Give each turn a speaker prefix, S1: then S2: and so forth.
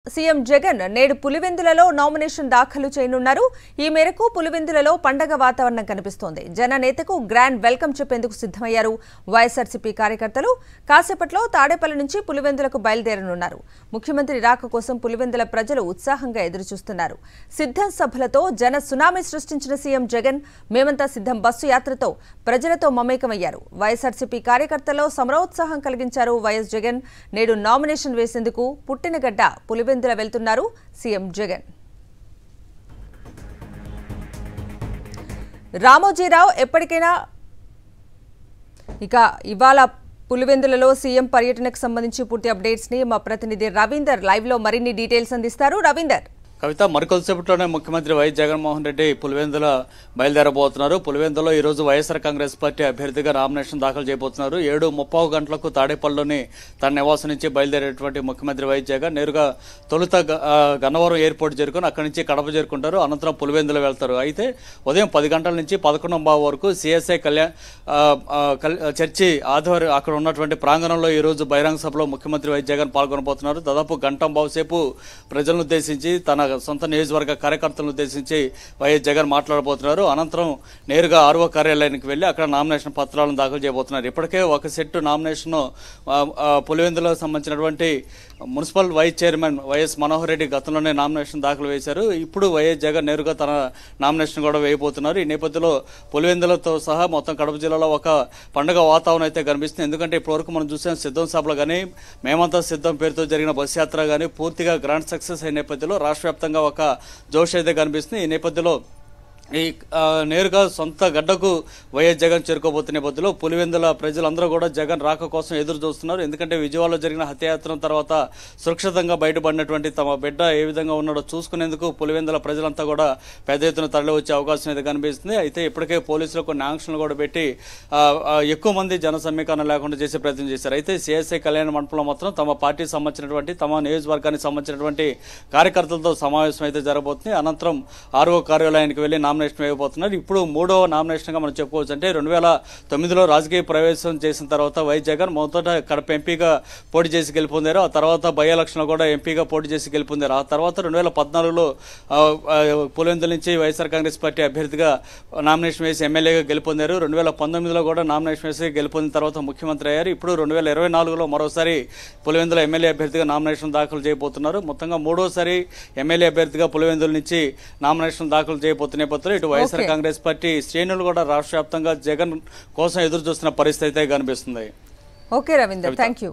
S1: CM Jagan నేడు పులివెందులలో nomination దాఖలు చేయనున్నారు. ఈ మేరకు పులివెందులలో పండగ వాతావరణం కనిపిస్తోంది. జననేతకు గ్రాండ్ వెల్కమ్ చెప్పేందుకు సిద్ధమయ్యారు వైఎస్ఆర్సీపీ కార్యకర్తలు. కాసేపట్లో తాడేపల్లి నుంచి పులివెందులకు బయలుదేరనున్నారు. ముఖ్యమంత్రి రాక కోసం పులివెందుల ప్రజలు ఉత్సాహంగా ఎదురుచూస్తున్నారు. సిద్ధం సభలతో జన సునామీ సృష్టించిన సీఎం జగన్ మేమంతా సిద్ధం బస్సు యాత్రతో ప్రజలతో మమేకమయ్యారు. వైఎస్ఆర్సీపీ కార్యకర్తల్లో సమరోత్సాహం కలిగించారు వైఎస్ జగన్. నేడు నామినేషన్ వేసేందుకు పుట్టినగడ్డ పులివెందుల వెళ్తున్నారు సీఎం జగన్. రామోజీరావు ఎప్పటికైనా ఇవాళ పులివెందులలో సీఎం పర్యటనకు సంబంధించి పూర్తి అప్డేట్స్ ని మా ప్రతినిధి రవీందర్ లైవ్ లో మరిన్ని డీటెయిల్స్ అందిస్తారు. రవీందర్.
S2: కవిత, మరికొద్దిసేపట్లోనే ముఖ్యమంత్రి వైఎస్ జగన్మోహన్ రెడ్డి పులివెందుల బయలుదేరబోతున్నారు. పులివెందులో ఈ రోజు వైఎస్ఆర్ కాంగ్రెస్ పార్టీ అభ్యర్థిగా నామినేషన్ దాఖలు చేయబోతున్నారు. 7:30 గంటలకు తాడేపల్లిలోని తన నివాసం నుంచి బయలుదేరేటువంటి ముఖ్యమంత్రి వైఎస్ జగన్ నేరుగా తొలుత గన్నవరం ఎయిర్పోర్ట్ చేరుకుని అక్కడి నుంచి కడప చేరుకుంటారు. అనంతరం పులివెందులు వెళ్తారు. అయితే ఉదయం 10 గంటల నుంచి 11:15 వరకు సిఎస్ఐ చర్చి ఆధ్వర్యం అక్కడ ఉన్నటువంటి ప్రాంగణంలో ఈ రోజు బహిరంగ సభలో ముఖ్యమంత్రి వైఎస్ జగన్ పాల్గొనబోతున్నారు. దాదాపు గంటంబావు సేపు ప్రజలను ఉద్దేశించి తన సొంత నియోజకవర్గ కార్యకర్తలను ఉద్దేశించి వైఎస్ జగన్ మాట్లాడబోతున్నారు. అనంతరం నేరుగా ఆర్ఓ కార్యాలయానికి వెళ్లి అక్కడ నామినేషన్ పత్రాలను దాఖలు చేయబోతున్నారు. ఇప్పటికే ఒక సెట్ నామినేషన్ పులివెందులకు సంబంధించినటువంటి municipal vice chairman YS Manohar Reddy గతంలోనే నామినేషన్ దాఖలు వేశారు. ఇప్పుడు వైఎస్ జగన్ నేరుగా తన నామినేషన్ కూడా వేయబోతున్నారు. ఈ నేపథ్యంలో పులివెందులతో సహా మొత్తం కడప జిల్లాలో ఒక పండుగ వాతావరణం అయితే కనిపిస్తుంది. ఎందుకంటే ఇప్పటివరకు మనం చూసాం సిద్ధం సభలు కానీ మేమంతా సిద్ధం పేరుతో జరిగిన బస్ యాత్ర కానీ పూర్తిగా గ్రాండ్ సక్సెస్ అయిన నేపథ్యంలో రాష్ట్ర వ్యాప్తంగా ఒక జోష్ అయితే కనిపిస్తుంది. ఈ నేపథ్యంలో నేరుగా సొంత గడ్డకు వైఎస్ జగన్ చేరుకోబోతున్న నేపథ్యంలో పులివెందుల ప్రజలందరూ కూడా జగన్ రాక కోసం ఎదురు చూస్తున్నారు. ఎందుకంటే విజయవాడలో జరిగిన హత్యాయత్నం తర్వాత సురక్షితంగా బయటపడినటువంటి తమ బిడ్డ ఏ విధంగా ఉన్నాడో చూసుకునేందుకు పులివెందుల ప్రజలంతా కూడా పెద్ద ఎత్తున తరలి వచ్చే అవకాశం అయితే కనిపిస్తుంది. అయితే ఇప్పటికే పోలీసులు కొన్ని ఆంక్షలు కూడా పెట్టి ఎక్కువ మంది జన సమీకరణ లేకుండా చేసే ప్రయత్నం చేశారు. అయితే సిఎస్ఐ కళ్యాణ మండపంలో మాత్రం తమ పార్టీకి సంబంధించినటువంటి తమ నియోజకవర్గానికి సంబంధించినటువంటి కార్యకర్తలతో సమావేశం అయితే జరగబోతుంది. అనంతరం ఆర్ఓ కార్యాలయానికి వెళ్లి నామినేషన్ వేయబోతున్నారు. ఇప్పుడు 3వ నామినేషన్ గా మనం చెప్పుకోవచ్చు. అంటే 2009లో రాజకీయ ప్రవేశం చేసిన తర్వాత వైఎస్ జగన్ మొదట కడప ఎంపీగా పోటీ చేసి గెలుపొందారు. ఆ తర్వాత బై ఎలక్షన్ లో కూడా ఎంపీగా పోటీ చేసి గెలుపొందారు. ఆ తర్వాత 2014లో పులివెందుల నుంచి వైఎస్ఆర్ కాంగ్రెస్ పార్టీ అభ్యర్థిగా నామినేషన్ వేసి ఎమ్మెల్యేగా గెలుపొందారు. 2019లో కూడా నామినేషన్ వేసి గెలుపొందిన తర్వాత ముఖ్యమంత్రి అయ్యారు. ఇప్పుడు 2024లో మరోసారి పులివెందుల ఎమ్మెల్యే అభ్యర్థిగా నామినేషన్ దాఖలు చేయబోతున్నారు. మొత్తంగా 3వసారి ఎమ్మెల్యే అభ్యర్థిగా పులివెందుల నుంచి నామినేషన్ దాఖలు చేయబోతున్న నేపథ్యంలో ఇటు వైఎస్ఆర్ కాంగ్రెస్ పార్టీ శ్రేణులు కూడా రాష్ట్ర వ్యాప్తంగా జగన్ కోసం ఎదురు చూస్తున్న పరిస్థితి అయితే కనిపిస్తుంది.
S1: Okay Ravinder, thank you.